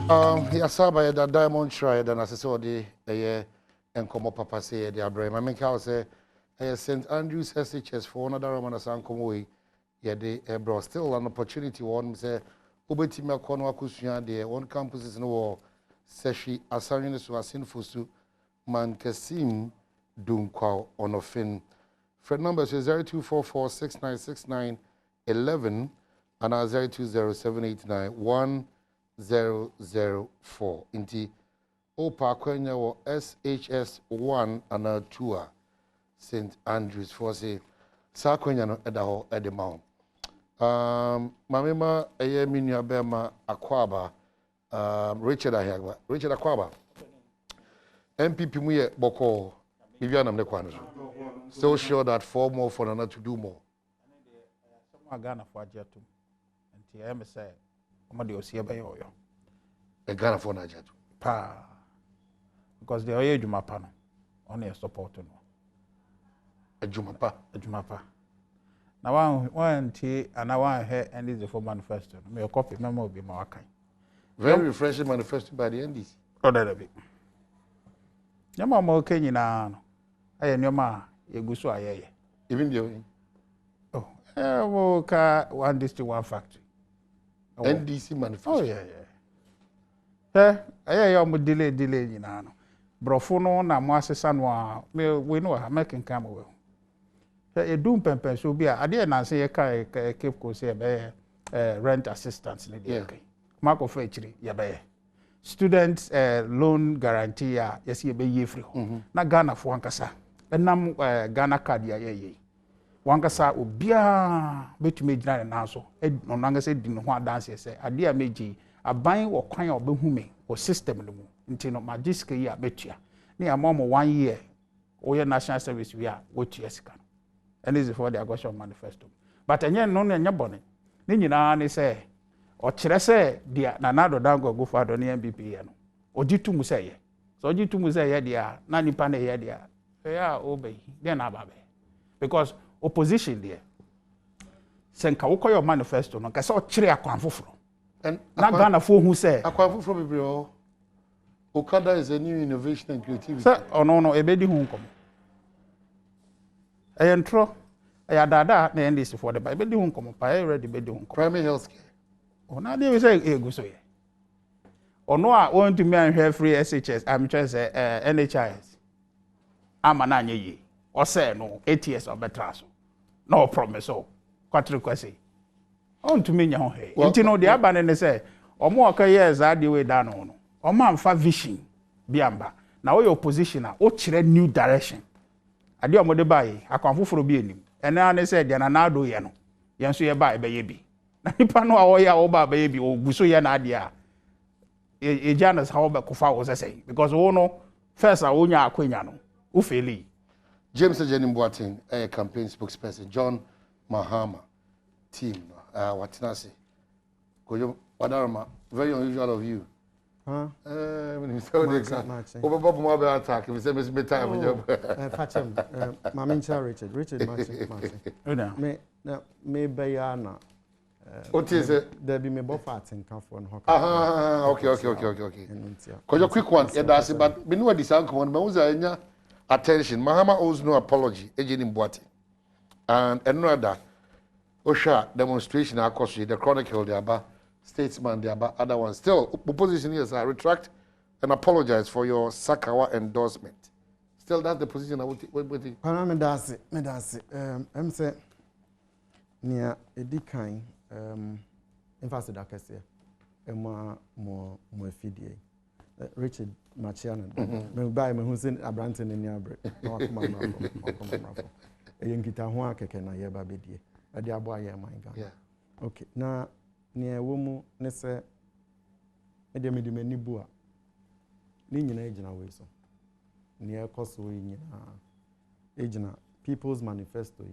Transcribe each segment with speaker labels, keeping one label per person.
Speaker 1: Yasaba da diamond shrine and as I the and come up papa say the abraham. I mean how say St. Andrews SHS for another Roman Sankomo. Yeah, they bro still an opportunity one say Obetima Kono Akusua there one campus is no Seshi Asarine so asinfusu man Kasim Dunkwa onofin. Fred number is 0244696911 and 0207891004. Inti Opa Kwenya wo SHS 1 and 2 St. Andrews for say sa Kwenya no edaho edema. Mamema eye minua bema Akwaba Richard Ahagba Richard Akwaba MPP mu ye boko Vivian ne kwano so sure that 4 more for another to do more.
Speaker 2: Some Ghana for Ajatum. And I am say, Omadi Osia by Oyo.
Speaker 1: A Ghana for Najatu.
Speaker 2: Pa. Because the Oye Jumapano only a support.
Speaker 1: A Jumapa.
Speaker 2: A Jumapa. Now one tea and I want her and this is for manifesto. May a copy memo will be more kind.
Speaker 1: Very refreshing manifesto by the NDC.
Speaker 2: Oh, that'll be. Yama mo Kenya na I am your ma. Yegusu aye.
Speaker 1: Even the
Speaker 2: oh, one district, one factory.
Speaker 1: NDC manifesto.
Speaker 2: Oh yeah. Aye, you delay you know. Brofono na mo asesa no we know American come well. E dum pempen so bia ade na say kai Cape Coast be rent assistance ne dey kai. Marco for echiri ye be. Student loan guarantee yes ye be ye free. Na Ghana for ankasa. Enam Ghana card ya ye wankasa obia betumi gina na so no nangasa di no ho adanse se ade a meji aban wo kwan obehu me wo system no mu nti no magic yi a betua ne amom 1 year oye national service we a wotua sika and this is for the Augustus manifesto but enye no na enye bone ne nyina ne se o kire se dia na nado dango go fa do ne MPP ye no ogitu mu se ye so ogitu mu se ye dia na nipa na ye dia yeah, obey. Then ababe. Because opposition there. Senka woko your manifesto no kase o kire akwanfoforo. And na Ghana fo hu say
Speaker 1: akwanfoforo bibiro. Okada is a new innovation and creativity.
Speaker 2: Sir, oh no ebedi hu nkom. Ayentro ayadada na NDC for the ebedi hu nkom pa ready ebedi hu nkom.
Speaker 1: Primary health care.
Speaker 2: Oh na dey say eguso ye. Ono a want to me and free SHS I'm trying say NHIS. Ama na anye yi o say no ATS obetra so no promise o kwatre kwase on to me nya ho he nti no de aba ne say omo aka years ade we da no no omo amfa vision biamba na we opposition a o kire new direction ade omo de bae akwanfoforo bi enim ena ne say de na ado ye no ye nso ye bae be ye bi na nipa no a wo ya wo ba be ye bi o guso ye na ade a e janas how be kofa wo say because wo no first a wo nya akwanya no Ufeli.
Speaker 1: James Jenimbuatin, a campaign spokesperson, John Mahama, team, Watinasi. Koyo Wadarama, very unusual of you.
Speaker 3: Huh?
Speaker 1: When you saw the exam, Bob Mobile attack, if you say Miss Betime,
Speaker 3: Akyem, Mamincha Richard Martin. Me Bayana.
Speaker 1: What is it?
Speaker 3: There be me buffet in California.
Speaker 1: Okay. Koyo quick one, that's it, but we know this uncle one, but attention, Mahama owes no apology, Ejin Mbuati. And another Osha demonstration across the Chronicle, the Aba, Statesman, the Aba, other ones. Still, opposition is I retract and apologize for your Sakawa endorsement. Still, that's the position I would take.
Speaker 3: Me that's it. I'm saying, near a decline, in fact, the Cassia, and more feed. Richard Machiana, me buy me who's in Abranton in Yabre. No, come on. A young guitar who can I ever be dear. A dear boy, my God.
Speaker 1: Yeah.
Speaker 3: Okay. Now, near Womo, Nessa, a demidi bua. Ninian agent away so. Near Cosway, agent, People's Manifesto.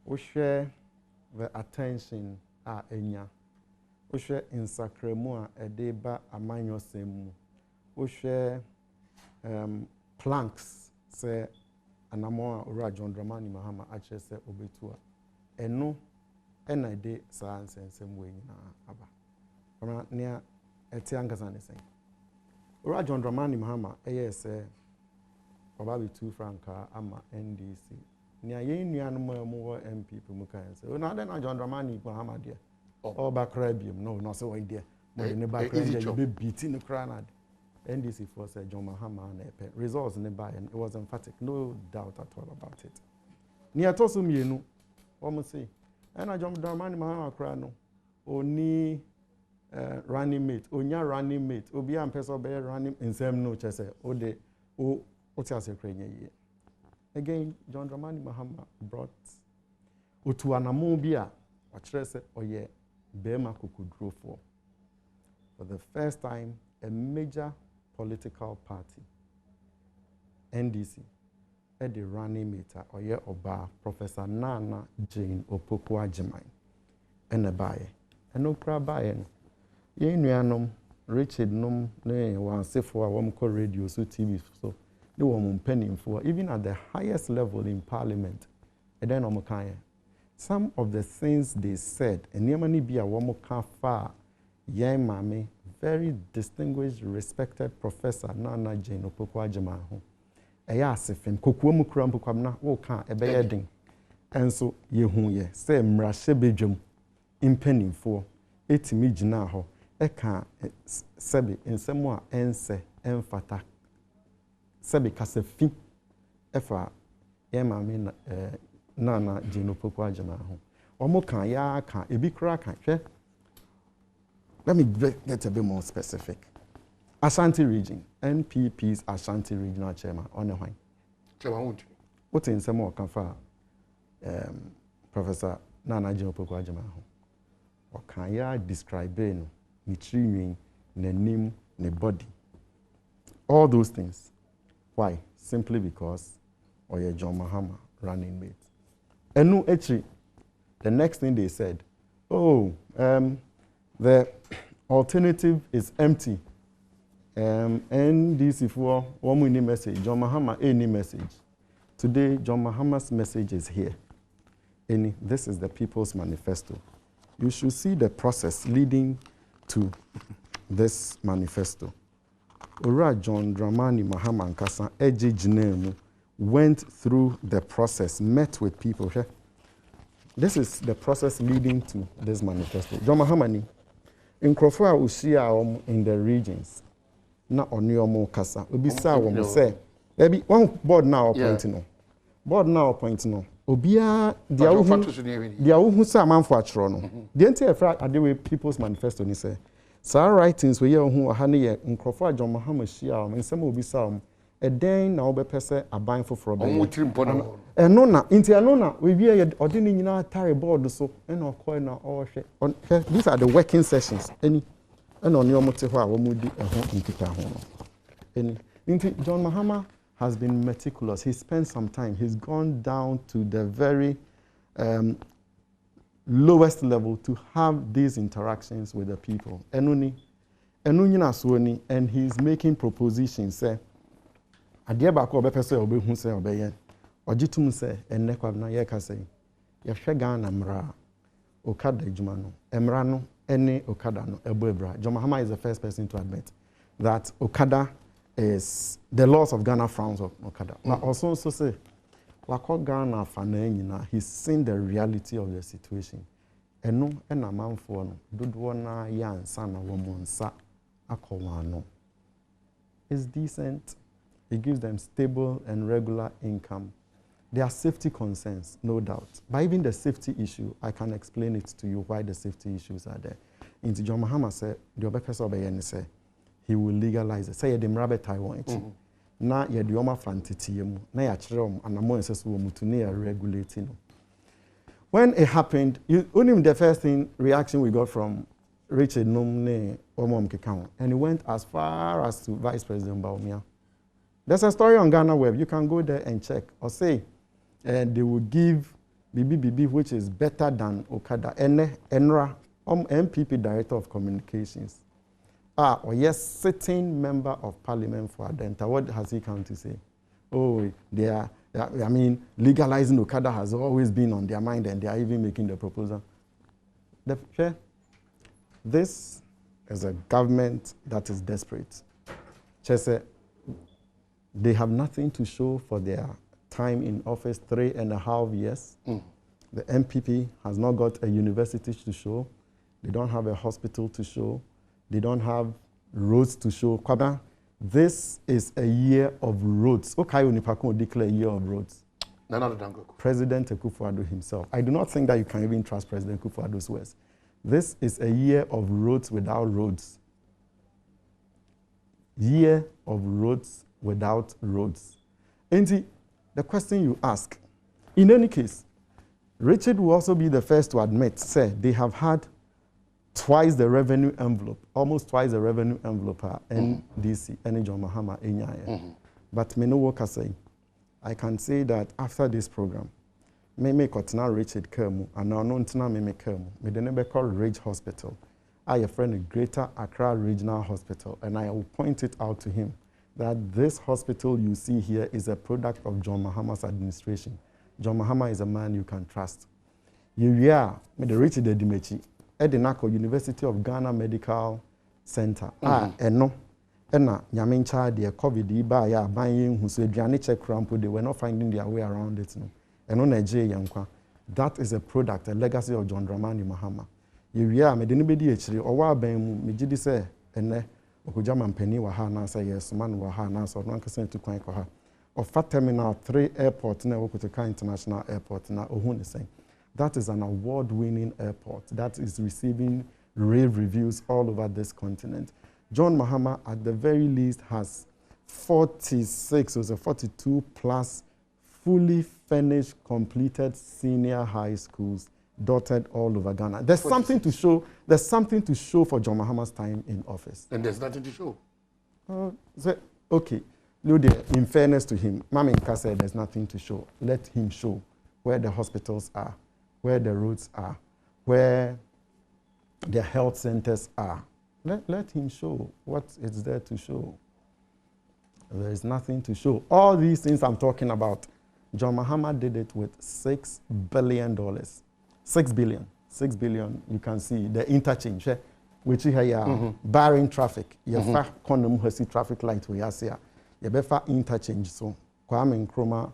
Speaker 3: We share the attention at Enya. We share in Sacramento a deba a minor same. We share planks, say, and more John Dramani Mahama actually say Obetua. And no, and I did science and same way in Abba. From near ɛte ankasa ne sɛn ora John Dramani Mahama ɛyɛ sɛ ɔba bi 2 franka ama NDC nia yɛn nuanom a mu wɔ MPP mu kan sɛ na de na John Dramani Mahama deɛ ɔba kra biem no sɛ wɔn deɛ mo ne ba kra deɛ be beat ne kra na NDC for said John Mahama na ɛpɛ results ne ba and it was emphatic, no doubt at all about it. Ni atoso mienu wɔn say ɛna John Dramani Mahama kra no oni running mate onya running mate obi am person be running nsɛm no kyɛ sɛ o de o ti ase kra nya yie. Again John Dramani Mahama brought otu anamo bi a ɔkyerɛ sɛ ɔyɛ bɛɛma kokodurofo. For the first time a major political party, NDC, at the running mate, Oye Oba, Professor Nana Jane Opoku-Agyeman, and a buyer. And no crab buyer. Ye nuanom, Richard Num, ne, one safe for one call radio, so TV, so the woman penning for, even at the highest level in parliament, and then Omokaya. Some of the things they said, and Yemani be a woman far, young mammy, very distinguished, respected Professor Nana Jane Opoku-Agyeman ho. Eya asefem kokuo mu kura mpokwam na wo ka ebeye den. Enso ye hu ye se mrahye bedwam impanimfo etimi gina ho eka sebe ensemo a ense emfata sebe kasafi efa ye maame Nana Jane Opoku-Agyeman ho. Omo kan ya kan ebi kura kan hwe. Let me get a bit more specific. Ashanti region, NPP's Ashanti regional chairman, on the wine. What in some more confer Professor Nana Jane Opoku-Agyeman? Or can you describe ni training, ni name, ni body? All those things. Why? Simply because Oye John Mahama running mate. And no, actually, the next thing they said, the alternative is empty. NDC for one any message. John Mahama any message. Today, John Mahama's message is here. This is the People's Manifesto. You should see the process leading to this manifesto. Ora John Dramani Mahama Nkasa Eji Jinemu went through the process, met with people here. This is the process leading to this manifesto. John Mahama ni nkrofo a usia in the regions na oni omo kasa obi sa wo say ebi one board now appoint no board now appoint no obia dia wo sa manfo akro no de enti efra adewe People's Manifesto ni say sa writings we ye hu ha ne ye nkrofo a John Mahama hia o nsem obi sa eden na obepese aban foforo be eno na inti eno na we wie ye ode ni nyina tare board so na okoi na ohwe these are the working sessions eno oni omote ho a wo mudi eho nkita ho no inti John Mahama has been meticulous. He spent some time. He's gone down to the very lowest level to have these interactions with the people. And he's making propositions. Say, Adia bako obepese obehu se obeye. Ojitum se enne kwabna ye ka say. Ye hwega na mra okada adwuma no. Emra no ene okada no ebo ebra. John Mahama is the first person to admit that okada is the laws of Ghana frowns on okada. But also say like Ghana fana he's seen the reality of the situation. Eno ena manfo no dodo na ya nsa na wo monsa akowano. It's decent. It gives them stable and regular income. There are safety concerns, no doubt. But even the safety issue, I can explain it to you why the safety issues are there. Into John Mahama said, the Obekasa Obeyeni said, he will legalize it. Say ye demrabe Taiwan. Na ye dioma fantitiemu. Na ya chirem anamo ensesu mutune ya regulating. When it happened, only the first reaction we got from Richard Numne Omom Kekao, and he went as far as to Vice President Baumia. There's a story on Ghana Web. You can go there and check or say, they will give BBBB, which is better than Okada. Enra, MPP Director of Communications. Or yes, sitting member of Parliament for Adenta. What has he come to say? Oh, legalizing Okada has always been on their mind, and they are even making the proposal. This is a government that is desperate. Chese, they have nothing to show for their time in office, 3.5 years. The MPP has not got a university to show. They don't have a hospital to show. They don't have roads to show. Kwabena, this is a year of roads. Okay, Unipako declare a year of roads. President Akufo-Addo himself. I do not think that you can even trust President Akufo-Addo's words. This is a year of roads without roads. Year of roads without roads. And the question you ask, in any case, Richard will also be the first to admit, say, they have had twice the revenue envelope, almost twice the revenue envelope, NDC, John Mahama, But me no work say, I can say that after this program, me kotna Richard Kermu, and now no ntina me Kermu, me the name call Ridge Hospital. I a friend of Greater Accra Regional Hospital, and I will point it out to him that this hospital you see here is a product of John Mahama's administration. John Mahama is a man you can trust. You are me the Richard Edimechi, Edinako University of Ghana Medical Center. No. Ena nyamincha de COVID iba ya banyin hu so aduane check rampo they were not finding their way around it no. Eno Nigeria yankwa. That is a product, a legacy of John Dramani Mahama. Yewia me de ne bedi echiri owa ban mu me gidi se ene okujama mpani wa ha na say yes man wa ha na so no nkasa tu kwan ko ha. Ofa Terminal 3 airport na Wokotoka International Airport na ohun is saying. That is an award-winning airport that is receiving rave reviews all over this continent. John Mahama, at the very least, has 46 or 42 plus fully furnished, completed senior high schools dotted all over Ghana. There's 46. Something to show. There's something to show for John Mahama's time in office.
Speaker 1: And there's nothing to show.
Speaker 3: Okay. In fairness to him, Maminka said there's nothing to show. Let him show where the hospitals are, where the roads are, where the health centers are. Let him show what is there to show. There is nothing to show. All these things I'm talking about, John Mahama did it with $6 billion. 6 billion. 6 billion, you can see the interchange, which is barring traffic. You have traffic light we are here. You have interchange. So, Kwame Nkrumah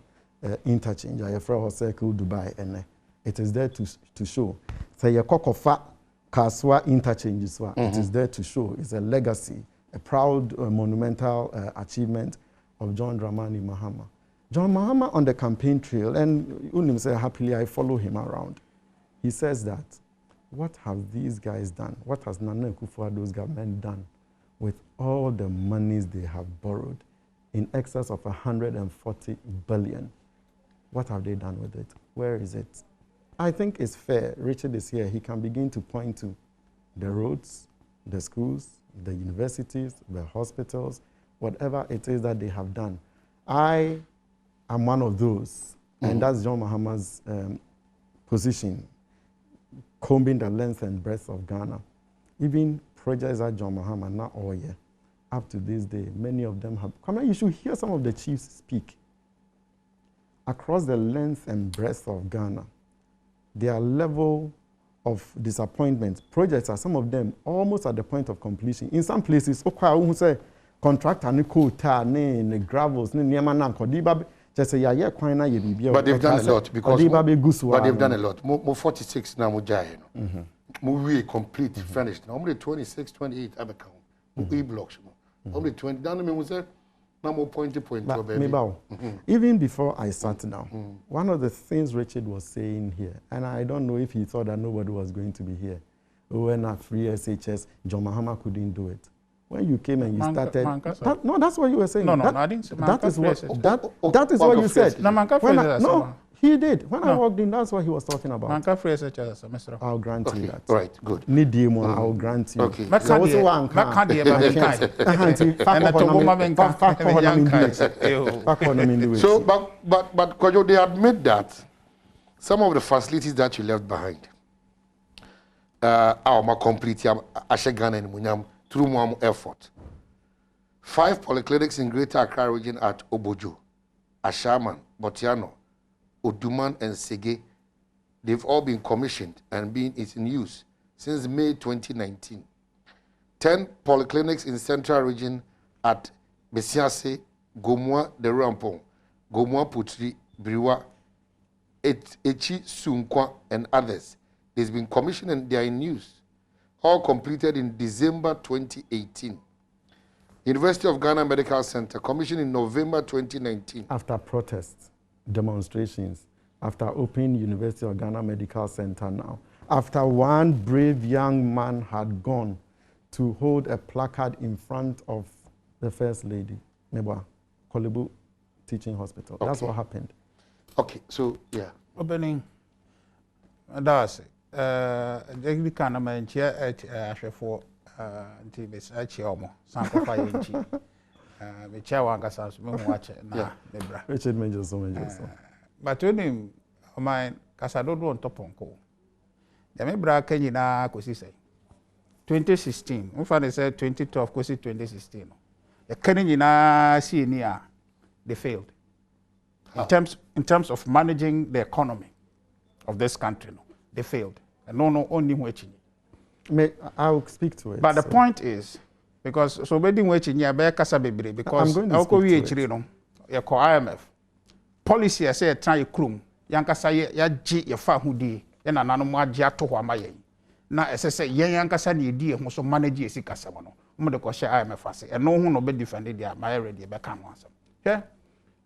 Speaker 3: interchange, I have Circle Dubai, and it is there to show. So, you have Kaswa interchanges, it is there to show. It's a legacy, a proud, monumental achievement of John Dramani Mahama. John Mahama on the campaign trail, and Unim say happily I follow him around. He says that, what have these guys done? What has Nana Akufo-Addo's government done with all the monies they have borrowed in excess of 140 billion? What have they done with it? Where is it? I think it's fair. Richard is here. He can begin to point to the roads, the schools, the universities, the hospitals, whatever it is that they have done. I am one of those, and that's John Mahama's position, combing the length and breadth of Ghana. Even projects that John Mahama, not all year, up to this day, many of them have come. You should hear some of the chiefs speak. Across the length and breadth of Ghana, their level of disappointment, projects are some of them almost at the point of completion. In some places, say contractor ni quota ni gravels ni niamananko. Just say yeah
Speaker 1: but they've done a lot because but they've done a lot. More 46 now mujai no. We complete finished. Normally 26, 28 other count. E blocks. Only 20. Down me say no more point.
Speaker 3: Even before I sat down, one of the things Richard was saying here, and I don't know if he thought that nobody was going to be here. When at free SHS, John Mahama couldn't do it. When you came and you started, no, that's what you were saying.
Speaker 2: No, I didn't say
Speaker 3: that is what you said. No, he did. When I walked in, that's what he was talking about. I'll grant you that.
Speaker 1: Right, good.
Speaker 3: I'll grant you.
Speaker 1: Okay.
Speaker 3: But
Speaker 1: Kwajo, they admit that some of the facilities that you left behind are complete. Ghana and Munyam through more effort. 5 polyclinics in Greater Accra region at Obojo, Ashaman, Botiano, Oduman, and Sege. They've all been commissioned and been in use since May 2019. 10 polyclinics in central region at Besiase, Gomwa de Rampon, Gomwa Putri, Briwa, Echi Sunkwa, and others. It's been commissioned and they are in use. All completed in December 2018. University of Ghana Medical Center, commissioned in November 2019.
Speaker 3: After protests, demonstrations, after opening University of Ghana Medical Center now, after one brave young man had gone to hold a placard in front of the First Lady, Meba, Kolebu Teaching Hospital. Okay. That's what happened.
Speaker 1: Okay, so, yeah.
Speaker 2: Opening, that's it. The kind of man chair for TV's Akyem, Sanko Fire. The chair one got some watch it.
Speaker 3: Richard Major, so Major.
Speaker 2: But when him, my Casado on top on call. The Mebra Kenina, Cosi say 2016, we found said 2012, Cosi 2016. The Kenina senior, they failed. In terms of managing the economy of this country, no, they failed. And no, only watching.
Speaker 3: I'll speak to it.
Speaker 2: But the point is, because so wedding watching ya be kasa bebre because you call IMF policy I say try krum yankasa ya gi ya fa hudi ya na nanu ma gi ato ho amaye na esese yen yankasa na edi ho so manage esi kasa no mo de ko she IMF ase e no hu no be defend dia my ready be kan no asem he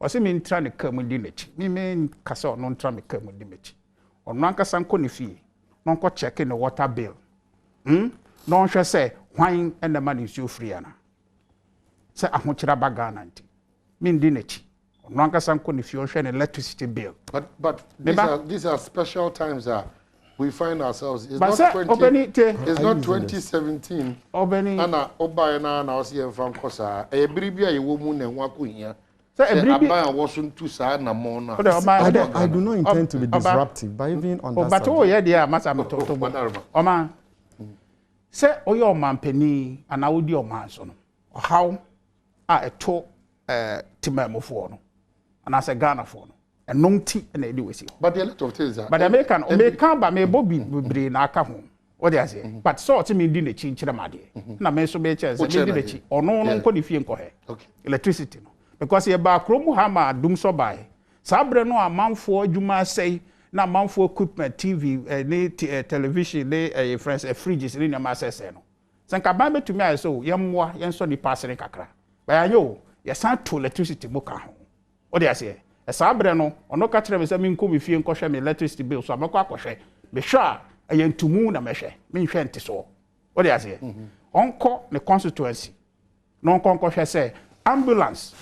Speaker 2: o se me ntra ne kam di nachi me kasa no ntra me kam di mechi ono ankasa nko ne fie no nko check ne water bill no hwe say hwan and the man is you free ana say ahokyera baga na nti me ndi nachi ono ankasa nko ne fie hwe ne electricity bill
Speaker 1: but these are special times that we find ourselves. It's not 2017. Ana oba na osi enfam kosa. E biribia ye wo mu na nwa ko hia. Abaya wosun tu sa na mo na.
Speaker 3: I do not intend to be disruptive, but even on that.
Speaker 2: But oh yeah there masa to Oma. Say oyo mampani ana wodi oman so no. How eto timamofo no. Ana say Ghana for no. And non tea and they see.
Speaker 1: But the lot of things are.
Speaker 2: But American, but may Bobby be na aka what they say. But so to me dinner chin chiramadi. Na me so be chance dinner or no ko di fie nko he. Okay. Electricity no. Because ye ba kro Mahama dum so buy. Sabre no amanfo adwuma sei na amanfo equipment TV television friends fridges ni na ma sese no. Sanka ba betumi aye so ye mmoa ye nso di pass ne kakra. Ba ayo ye san to electricity mo ka ho. What they say. Sabre no ono ka kire me se me nko me fie nko hwe me electricity bill so amako akohwe me hwa ayentumu na me hwe me hwe nte so what dey say onko ne constituency no onko hwe se ambulance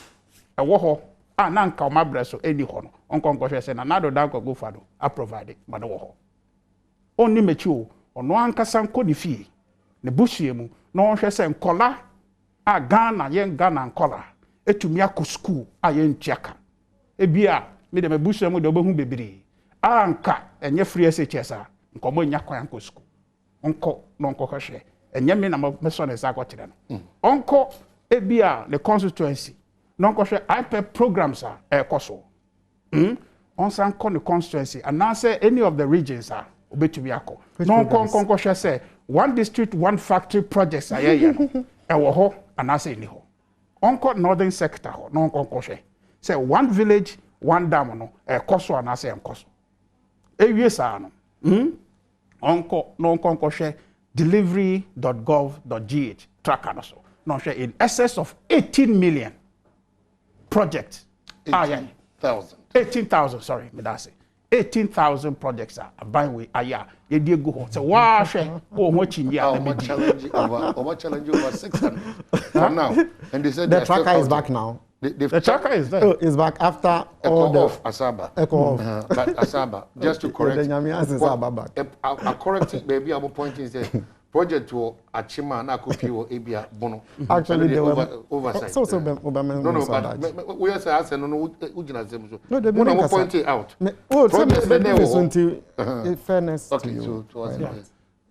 Speaker 2: ewo ho na nka o mabre so eni ho no onko hwe se na nado danko go fado a provide ma no ho onni mechi o ono ankasa nko ne fie ne buhie mu no hwe se nkola a Ghana nkola etumi akọ school a yen tiaka ebia me de mebusha mu de obehu bebiri anka enye free SHS a nkomo nya kwan ko school onko no nko hwe enye me na me so na sa ko kire no onko ebia the constituency no nko hwe IPEP programs a ekoso on san ko the constituency and say any of the regions a obetumi akọ no nko hwe say one district one factory projects aye ewo ho anase ni ho onko northern sector ho no nko hwe say one village one dam no koso ana say enkoso ewie sa no onko no onko hwe delivery.gov.gh tracker no so no hwe in excess of 18 million projects 18,000 sorry me that say 18,000 projects are by way aya ye die go ho say wa hwe o ho chinyi a
Speaker 1: be challenge over 600 from now and they said
Speaker 3: the tracker is back now.
Speaker 2: The tracker is there.
Speaker 3: Oh, it's back after all the
Speaker 1: Asaba.
Speaker 3: But
Speaker 1: Asaba, just to correct. I correct it, baby. I'm pointing say project to Akyem na Akopio Ebia Bono.
Speaker 3: Actually, they were
Speaker 1: oversight.
Speaker 3: So no,
Speaker 1: but we are saying no. Ujina same so.
Speaker 3: No, they
Speaker 1: point it out.
Speaker 3: Fairness.
Speaker 1: Okay,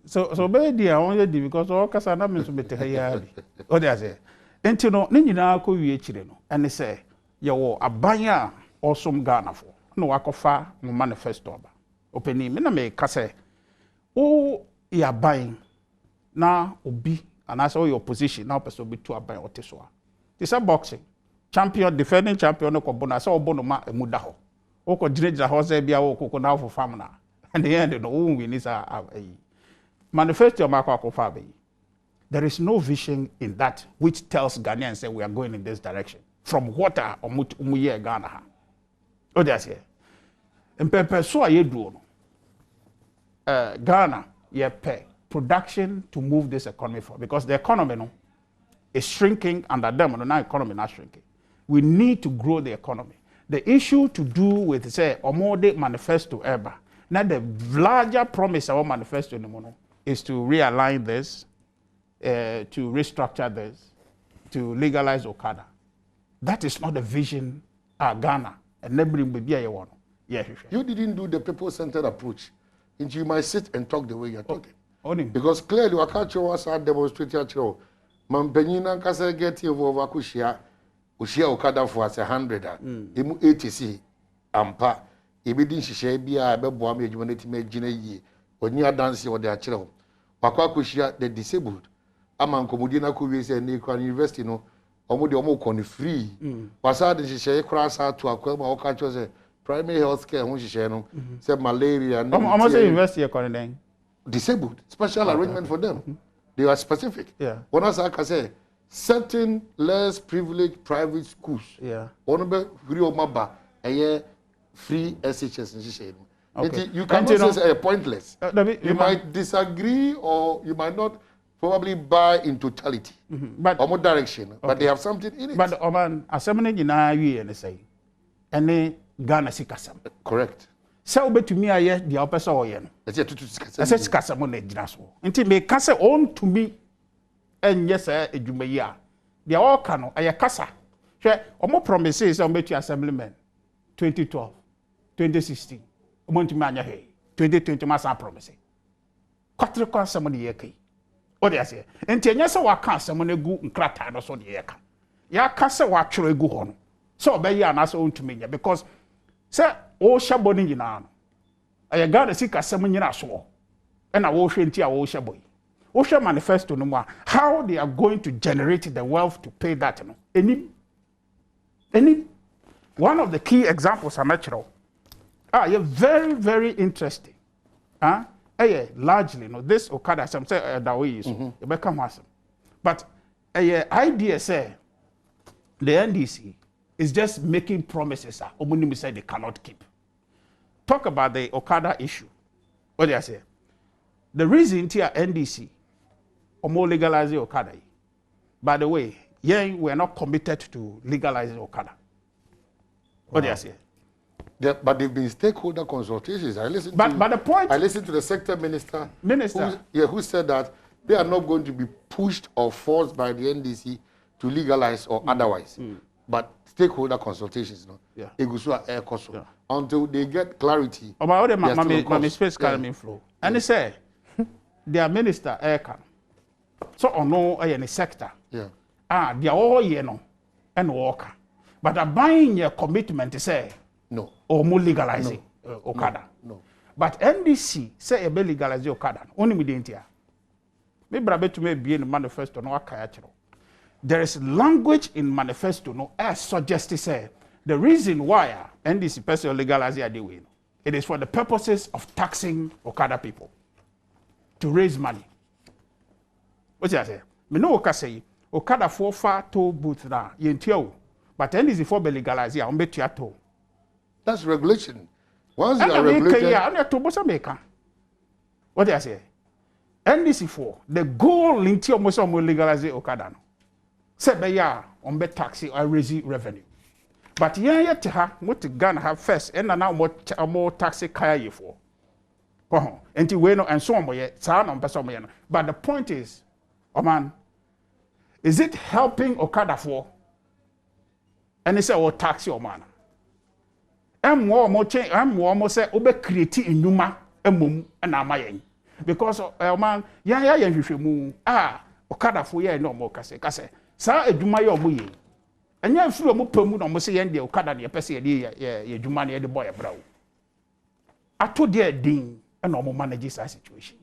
Speaker 2: so baby, I only did because all kasana means to be here. What they say. Enti no ne nyina ko wie kire no ene se ye wo aban a osom Ghana fo no wakofa no manifesto ba openi me na me ka se o ya ban na obi and as all your position now person be to aban otesoa it's a boxing champion defending champion no ko bona so obono ma emuda ho o ko ginejira ho say bia wo ko na for farm na and the end no won win is a manifesto makwa ko fa be there is no vision in that which tells Ghanaians say we are going in this direction from water or umuye Ghana ha o dey say empepe so ayeduo no Ghana ye pay production to move this economy forward because the economy no is shrinking under them and now economy not shrinking. We need to grow the economy. The issue to do with say Omode manifesto ever. Now the larger promise of our manifesto is to realign this, to restructure this, to legalize Okada. That is not the vision of Ghana and nobody will be one. Yeah,
Speaker 1: you didn't do the people-centered approach. And you might sit and talk the way you're talking.
Speaker 2: Because
Speaker 1: clearly, I can't show us how demonstrate your Mampenina Casa get over Kushia, Ushia Okada for us 100, Imu 80C, Ampa, Ibidin Shabia, Badwam Mpensenpensenmu, when you are dancing with their children. Wakakushia, the disabled. Among Comodina Kuvis and Nikon University, no, Omo free. Pasad is a cross out to Akyem or catch primary health care, who she said malaria.
Speaker 2: Almost university according
Speaker 1: disabled, special arrangement for them. They are specific.
Speaker 2: Yeah.
Speaker 1: One as I can say, certain less privileged private schools.
Speaker 2: Yeah.
Speaker 1: One be free of maba, a free SHS.
Speaker 2: Okay.
Speaker 1: You cannot say pointless. You might disagree or you might not probably buy in totality.
Speaker 2: But
Speaker 1: or more direction. But they have something in it.
Speaker 2: But Oman, as someone in and say, and Ghana sikasam.
Speaker 1: Correct.
Speaker 2: So to me, I the opposite oyen. I said sikasam on the grasso. Until me kasa on to me, and yes, a jumaya. They are all cano, I kasa. Or more promises on better assemblyman 2012, 2016, Montemania Hay, 2020 Massa promising. Quattro cost some of the yaki. What they say, and Tianyasa wa can't summon a good and crata or so the yaka. Ya casa wa actually go on. So be ya na so to me because say o shaboni nyina no I got to seek asem nyina so and I wo hwenti a wo shaboy wo hwe manifesto no mu how they are going to generate the wealth to pay that no any one of the key examples I'm natural you're very very interesting largely no this Okada some say that way is e be come asem but idea say the NDC is just making promises that Omunimi said they cannot keep. Talk about the Okada issue. What do I say? The reason here NDC Omo legalizing Okada. By the way, we are not committed to legalizing Okada. What do I say?
Speaker 1: But they've been stakeholder consultations. I listened to the sector minister who said that they are not going to be pushed or forced by the NDC to legalize or otherwise. But stakeholder consultations, until they get clarity.
Speaker 2: My space can flow. And they say, their minister aircan. So on no any sector.
Speaker 1: Yeah.
Speaker 2: They are all and worker. But a buying your commitment to say
Speaker 1: no.
Speaker 2: Or more legalizing Okada.
Speaker 1: No.
Speaker 2: But NDC say a be legalizing Okada. Only with the India. Maybe I bet to me be in the manifesto no akayachiro. There is language in manifesto no as suggested say the reason why NDC person legalize it is for the purposes of taxing Okada people to raise money. What's that say? Me no Okada say Okada for far to booth na yentio, but NDC for be legalize on bet to.
Speaker 1: That's regulation. Once you are regulated,
Speaker 2: what do I say? NDC for the goal in almost legalize Okada no. Say be ya on be taxi or raise revenue. But yet what Ghana have first and now more taxi kaya for. And we no and so on person. But the point is, is it helping Okada for? And they say taxi or man. I'm more say obe create inuma emum and amayen. Because Okada for ye no more kase. Sa eduma ye omoye enya mfiri omo pamu na omo se ye ndie Okada na pese ye eduma na ye de boy brawo ato de din na omo manage sa situation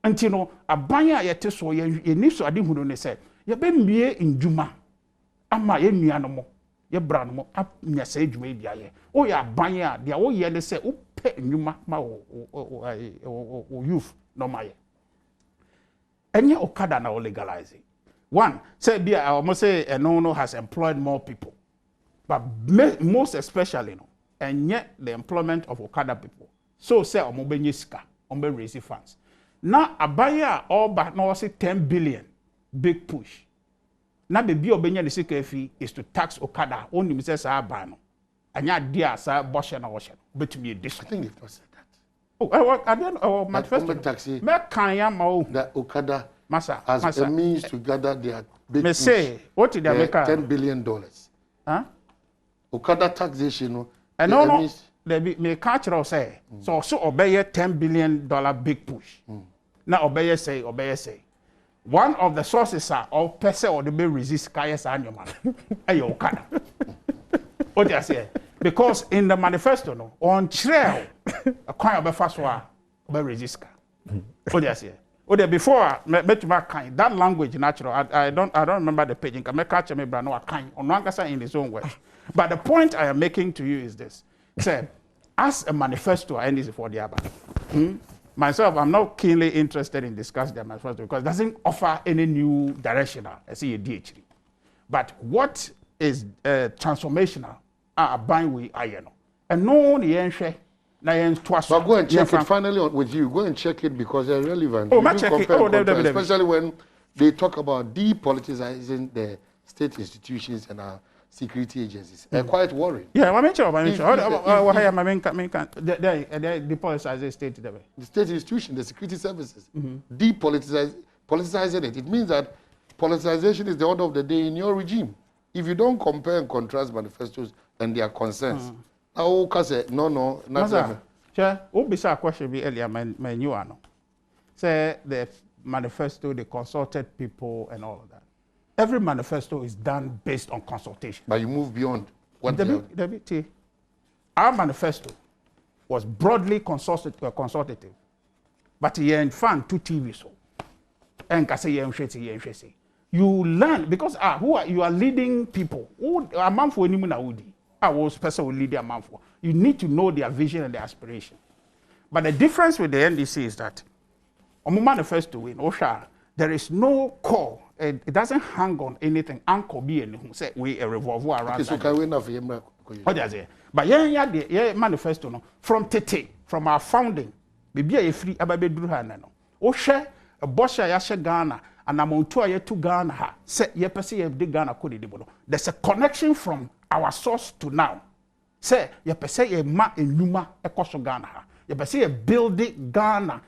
Speaker 2: Until no abanya yete so ye ni so ade hunu ne se ye be mie ndwuma ama ye nuano mo ye bra no mo anya se adwuma bia ye o ya abanya dia wo ye ne se wo pe ndwuma ma o youth no ma ye enye okada na o legalize one say bia almost say no has employed more people but most especially no enye the employment of okada people so say omo benye sika omo raise funds. Na abaya oba na wasi 10 billion big push. Na bebi obenya de sika fi is to tax okada. Oni mi say sa aba no. Anya dia sa boshe na washe. Betumi edition.
Speaker 1: I think they've not said that.
Speaker 2: Oh, I don't manifesto.
Speaker 1: Taxi.
Speaker 2: Me kan ya ma o.
Speaker 1: That okada
Speaker 2: Masa
Speaker 1: as a means to gather their big
Speaker 2: me
Speaker 1: push.
Speaker 2: say what did they make
Speaker 1: $10 billion.
Speaker 2: Huh?
Speaker 1: Okada taxation no.
Speaker 2: And no. They be me catch say so obey $10 billion big push. Now obey say. One of the sources are of person or the be resist kaya sa anyo man. Ayo okada. What you say? Because in the manifesto no on trail a kind of first one be resist ka. What you say? Or there before kind that language natural. I don't remember the page. I make catch me bra no kind on one in his own way. But the point I am making to you is this. Say, as a manifesto, NDC for the Aba. Myself, I'm not keenly interested in discussing the manifesto because it doesn't offer any new direction. I see a DHD. But what is transformational? Buying we ayeno. And no the ensure. But
Speaker 1: go and check it finally with you. Go and check it because they're relevant.
Speaker 2: Oh, check it.
Speaker 1: Especially when they talk about depoliticizing the state institutions and our security agencies. Quite worried.
Speaker 2: Yeah, I mentioned. The politicizing state.
Speaker 1: The state institution, the security services, depoliticizing it. It means that politicization is the order of the day in your regime. If you don't compare and contrast manifestos and their concerns, no, not that.
Speaker 2: Sure. What be a question be earlier, you are no. Say the manifesto, they consulted people and all of that. Every manifesto is done based on consultation.
Speaker 1: But you move beyond what
Speaker 2: our manifesto was broadly consultative. But you in fan to TV so. And you learn because you are leading people. A man for any would. I was person will lead a man for. You need to know their vision and their aspiration. But the difference with the NDC is that on manifesto in Osha, there is no core. It doesn't hang on anything. Uncle be anything. Say we a revolver around.
Speaker 1: So can we not for him?
Speaker 2: What does it? But yeah, manifesto no. From Tete, from our founding, maybe a free ababe druhana no. Osha a bosha yasha Ghana and amontua ye to Ghana ha. Say ye pesi ye de Ghana kodi dibono. There's a connection from our source to now. Say ye pesi ye ma enuma ekoso Ghana ha. Ye pesi ye building Ghana.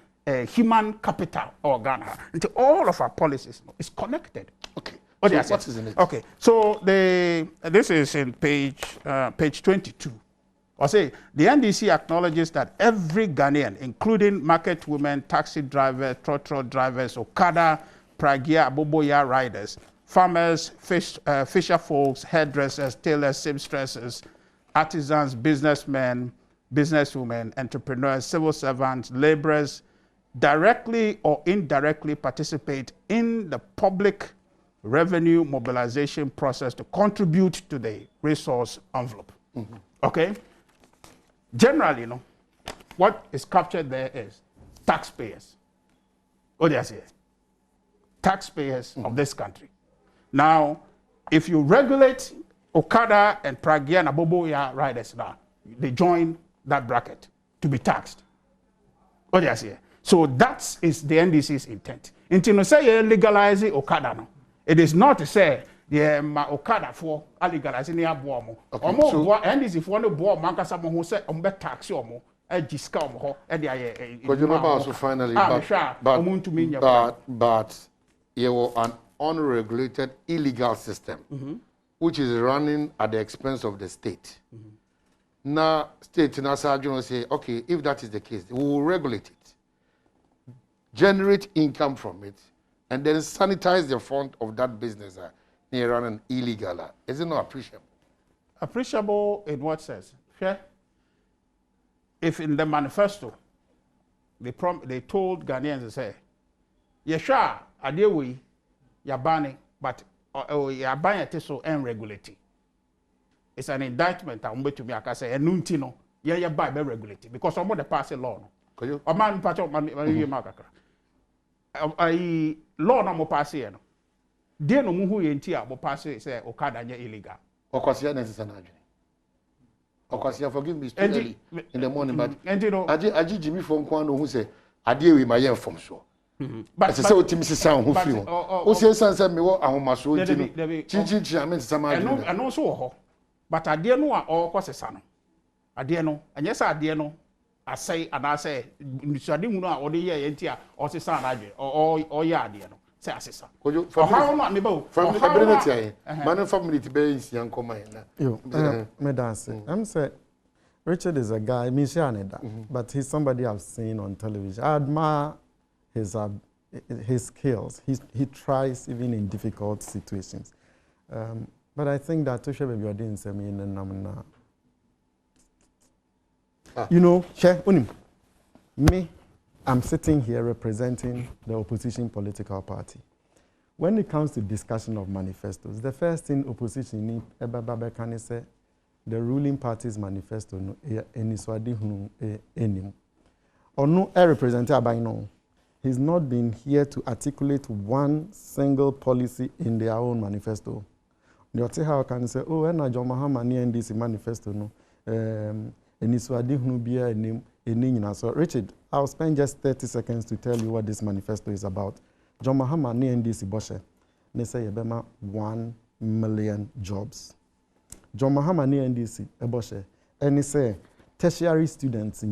Speaker 2: Human capital or Ghana. Until all of our policies is connected.
Speaker 1: Okay. So what is in it?
Speaker 2: Okay. So this is in page 22. I say the NDC acknowledges that every Ghanaian, including market women, taxi drivers, trotro drivers, Okada, Pragia, Aboboya riders, farmers, fisher folks, hairdressers, tailors, seamstresses, artisans, businessmen, businesswomen, entrepreneurs, civil servants, laborers, directly or indirectly participate in the public revenue mobilization process to contribute to the resource envelope. Okay? Generally, what is captured there is taxpayers. What do I say? Taxpayers of this country. Now, if you regulate Okada and Pragia and Aboboya riders now, they join that bracket to be taxed. What do I say? So that is the NDC's intent. Until you say you legalize Okada, no, it is not to say my Okada for legalizing the Abomo. NDC for no board, Mankasa who say tax you jiska omo e dey
Speaker 1: but you remember also finally but you were an unregulated illegal system which is running at the expense of the state. Now state in Asajun say okay, if that is the case we will regulate it, generate income from it, and then sanitize the front of that business near running illegal. Is it not appreciable?
Speaker 2: Appreciable in what sense? Sure. If in the manifesto they told Ghanaians to say Yeshua adewe yabane but yabane te so unregulated. It's an indictment that umbe to me aka say enunti no ye buy be regulate because some the pass law no. O man patch man ye makakra. Ai law na mo pass here no. De no mu hu ye nti a mo pass say okada nya illegal.
Speaker 1: Okwasiya na sisa na adwene. Okwasiya forgive me too early in the morning but aji Jimmy from Kwano who say ade we my from so. But say o timi sisa ho fi ho. O say san say me wo ahomaso nti no. Chin amen sisa ma adwene.
Speaker 2: And also ho. But ade no a okosesa no. Ade no anya say ade no asai and I say nsuade hunu a ode ye nti a osesa na adwene o ye ade no. Say asesa. How not me bo.
Speaker 1: From the community here. Man family to be is young come na.
Speaker 3: Yo, me dance. I'm say Richard is a guy, me share but he's somebody I've seen on television. I admire his skills. He tries even in difficult situations. But I think that to share baby you didn't say me in you know, share me. I'm sitting here representing the opposition political party. When it comes to discussion of manifestos, the first thing opposition need can say the ruling party's manifesto no eniswadi hunu enim. Or no representative by no. He's not been here to articulate one single policy in their own manifesto. They how can say, oh, when John Mahama ni NDC manifesto no eniswadi hunu bia enim. So, Richard, I'll spend just 30 seconds to tell you what this manifesto is about. John Mahama ni NDC Boshe, they say yebema 1 million jobs. John Mahama ni NDC Boshe, and he say tertiary students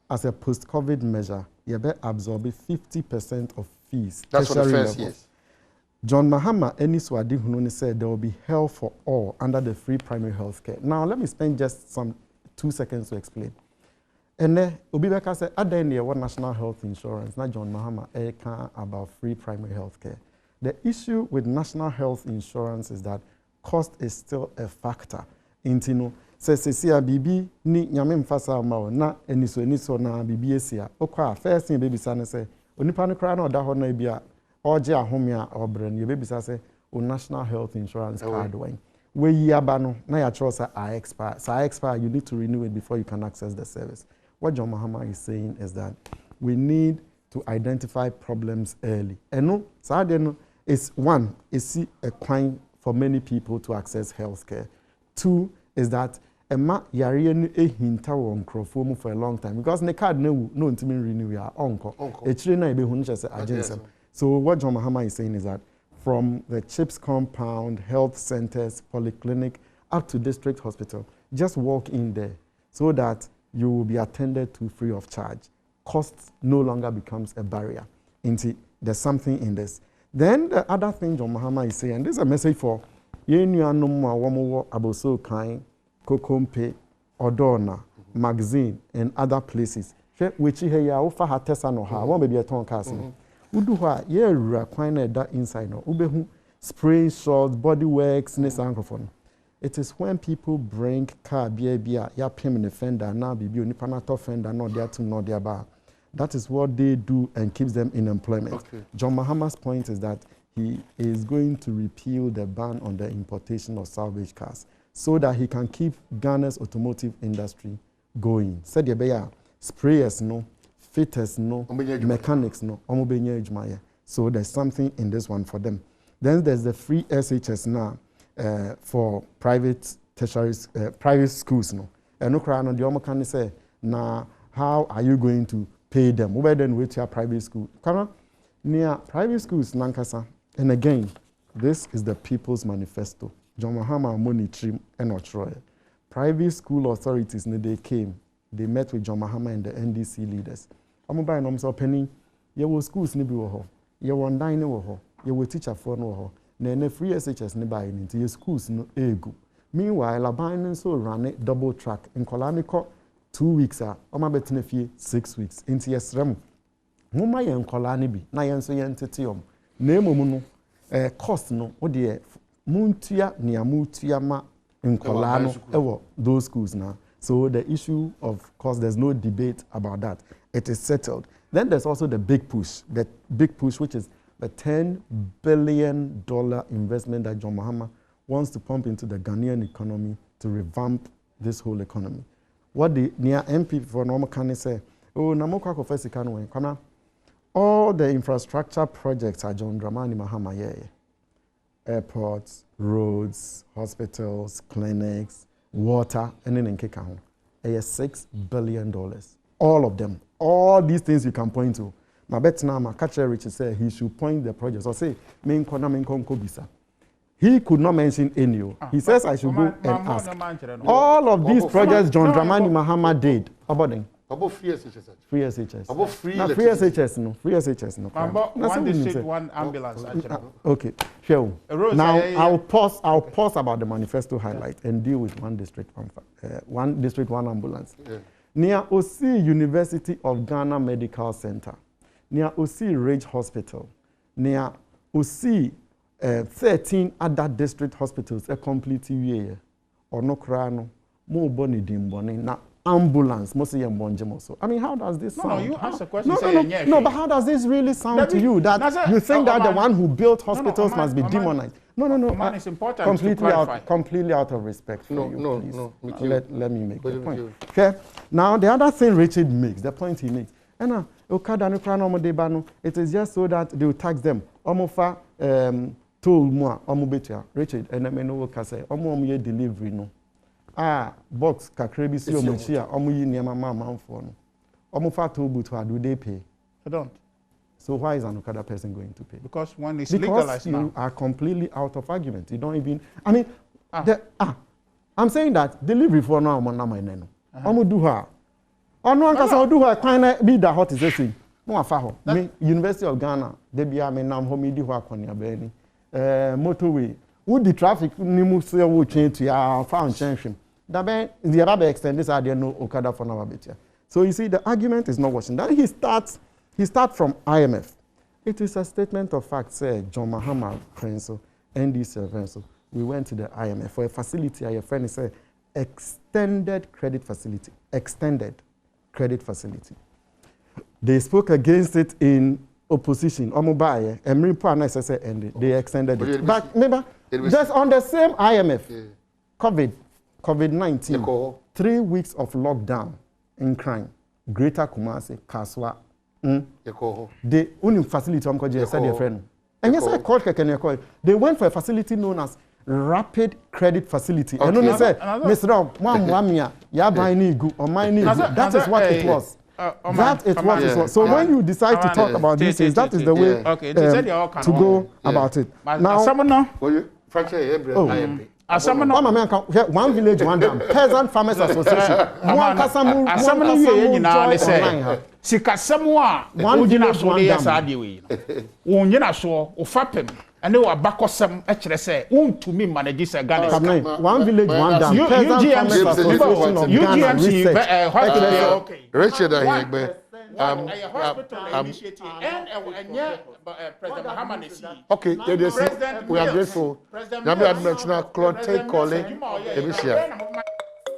Speaker 3: as a post-COVID measure, yebe absorb 50% of fees.
Speaker 1: That's for the first years.
Speaker 3: John Mahama any swadi hununi said there will be health for all under the free primary health care. Now, let me spend just 2 seconds to explain. And then, Obibeka said, at the end of national health insurance, not John Mahama, about free primary health care. The issue with national health insurance is that cost is still a factor. Intino, says, BB, ni nyame mfasa mao, na eniso na BB esia. Okwa, first thing baby sana say, onipano kra na oda ho na bia, oje ahomia obren, ye baby say, o national health insurance card wine. We yabano, na ya chosa are expire. So expire, you need to renew it before you can access the service. What John Mahama is saying is that we need to identify problems early. And no, so is one, is a crime for many people to access healthcare. Two, is that Emma Yarian a hinta on crofom for a long time because the card no intimate renew your uncle. It's really be hunches. So what John Mahama is saying is that from the CHIPS compound, health centers, polyclinic, up to district hospital, just walk in there so that you will be attended to free of charge. Cost no longer becomes a barrier. There's something in this. Then the other thing John Mahama is saying, and this is a message for Yenuanumu Aboso Kain, Kokompe, Odona, Magazine, and other places. Which here offer her tessa no ha, one baby a ton casting. Uduha, ye require that inside no, Ubehu, spray salts, body works, nesangrophone. It is when people bring car, ya pim in the fender, now be unipanato fender, not their to not their bar. That is what they do and keeps them in employment. Okay. John Mahama's point is that he is going to repeal the ban on the importation of salvage cars so that he can keep Ghana's automotive industry going. Said Yebeya, sprayers no, fitters no, mechanics no, so there's something in this one for them. Then there's the free SHS now. For private tertiary private schools no no cry no the omo can say na how are you going to pay them over then with your private school come near private schools nankasa and again this is the people's manifesto John Mahama monitoring and Otroy private school authorities they came they met with John Mahama and the NDC leaders omo buy no so penny ye wo schools ni bi wo ho ye won dan ni wo ho ye wo teacher for no wo ho na free SHS ne buy into your schools no ego. Meanwhile, Laban so run it double track in Kolaniko 2 weeks Oma betine fie 6 weeks. Into yes rem. Muma yen Kolani bi na yen so yen tetium. Name no cost no ode muntia ni amutia ma in Kolano ewo those schools now. So the issue of course there's no debate about that. It is settled. Then there's also the big push, which is the $10 billion investment that John Mahama wants to pump into the Ghanaian economy to revamp this whole economy. What the near MP for normal can say, oh, Namoko Kofesi Kana, all the infrastructure projects are John Dramani Mahama, airports, roads, hospitals, clinics, water, and then in Kekahon. $6 billion. All of them. All these things you can point to. My bet now, my catcher Richard said he should point the projects or say, main bisa. He could not mention any. He says I should go and ask. All of these projects John Dramani Mahama did. About them.
Speaker 1: About free SHS.
Speaker 3: Free SHS.
Speaker 1: About free
Speaker 3: SHS, no. Free SHS, no.
Speaker 2: One district, one ambulance.
Speaker 3: Okay, sure. Now I'll pause about the manifesto highlight and deal with one district, one ambulance.
Speaker 1: Yeah.
Speaker 3: Near OC University of Ghana Medical Center, near OC Ridge Hospital, near OC 13 other district hospitals a complete year or no crano, more bonny dimboni, na ambulance, most of them also. I mean, how does this sound?
Speaker 2: No, you ask a question.
Speaker 3: No, but how does this really sound to you? That you think that the one who built hospitals must be demonized? No.
Speaker 2: Man, it's important
Speaker 3: completely out of respect for you.
Speaker 1: No.
Speaker 3: Let me make the point. Okay. Now the other thing Richard makes, the point he makes, and it is just so that they will tax them. Omofa told more omobetia Richard and I know say omo delivery no. Box kakrebi si omochia omo yi niam mama for no. Omofa told but do they pay?
Speaker 2: I don't.
Speaker 3: So why is an Okada person going to pay?
Speaker 2: Because one is legalized now.
Speaker 3: You are completely out of argument. You don't even. I mean, I'm saying that delivery for now, I'm do her. Or no one can do her. Kind be the hot is the thing. No afaho. Me University of Ghana. They be a man home di work on your belly. Motorway. Would the traffic nimu say will change to your found change? That be the other extent this idea no Okada for now bit. So you see, the argument is not working. Then he starts from IMF. It is a statement of fact, say John Mahama, Prince, NDC, we went to the IMF for a facility, your friend said, extended credit facility. They spoke against it in opposition. They extended it. But remember, just on the same IMF, COVID-19, 3 weeks of lockdown in crime, Greater Kumasi, Kaswa, the only facility said your friend. And yes, I called Kekenya. They went for a facility known as Rapid Credit Facility. And then they said, Mr. Rob, that is what it was. That is what it was. So when you decide to talk about these things, that is the way to go about it. Now, one village, one dam. Peasant Farmers Association. One village, one dam.
Speaker 1: Richard, okay, we are grateful. Claude, take calling.